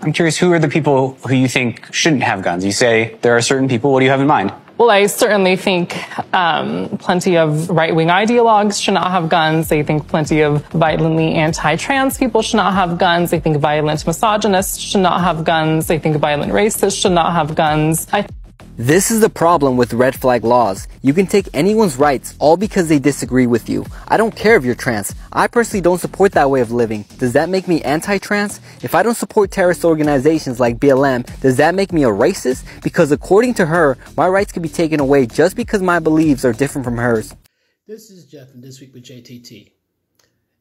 I'm curious, who are the people who you think shouldn't have guns? You say there are certain people. What do you have in mind? Well, I certainly think plenty of right-wing ideologues should not have guns. I think plenty of violently anti-trans people should not have guns. I think violent misogynists should not have guns. I think violent racists should not have guns. This is the problem with red flag laws. You can take anyone's rights all because they disagree with you. I don't care if you're trans. I personally don't support that way of living. Does that make me anti-trans? If I don't support terrorist organizations like BLM, does that make me a racist? Because according to her, my rights can be taken away just because my beliefs are different from hers. This is Jeff from This Week with JTT.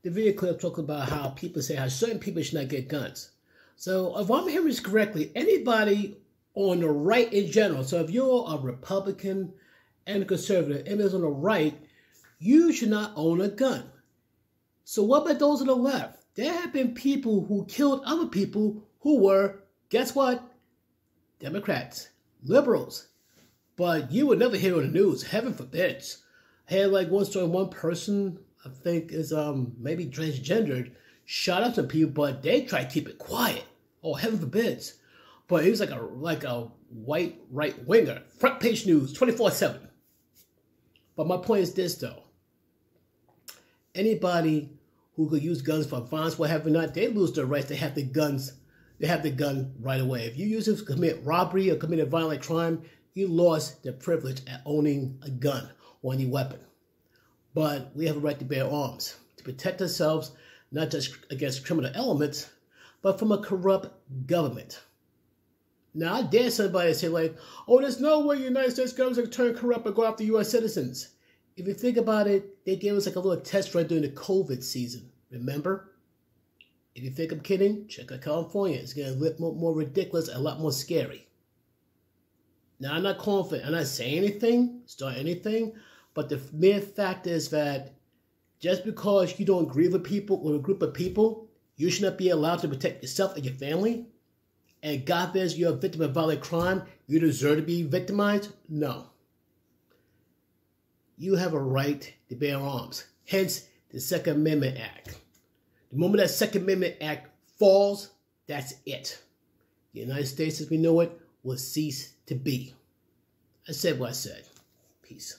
The video clip talking about how people say how certain people should not get guns. So if I'm hearing this correctly, anybody on the right in general, so if you're a Republican and a conservative, and is on the right, you should not own a gun. So what about those on the left? There have been people who killed other people who were, guess what? Democrats, liberals. But you would never hear on the news, heaven forbid. I had like one story, one person, I think is maybe transgendered, shot up some people, but they try to keep it quiet. Oh, heaven forbid. But he was like a white right-winger. Front page news, 24/7. But my point is this, though. Anybody who could use guns for violence, whatever not, they lose their rights. They have the guns. They have the gun right away. If you use it to commit robbery or commit a violent crime, you lost the privilege at owning a gun or any weapon. But we have a right to bear arms, to protect ourselves, not just against criminal elements, but from a corrupt government. Now, I dare somebody to say, like, oh, there's no way the United States government can turn corrupt and go after U.S. citizens. If you think about it, they gave us like a little test run during the COVID season. Remember? If you think I'm kidding, check out California. It's getting a little more ridiculous and a lot more scary. Now, I'm not calling for it. I'm not saying anything, start anything, but the mere fact is that just because you don't agree with people or a group of people, you should not be allowed to protect yourself and your family. And God forbid you're a victim of violent crime, you deserve to be victimized? No. You have a right to bear arms. Hence, the Second Amendment Act. The moment that Second Amendment Act falls, that's it. The United States as we know it will cease to be. I said what I said. Peace.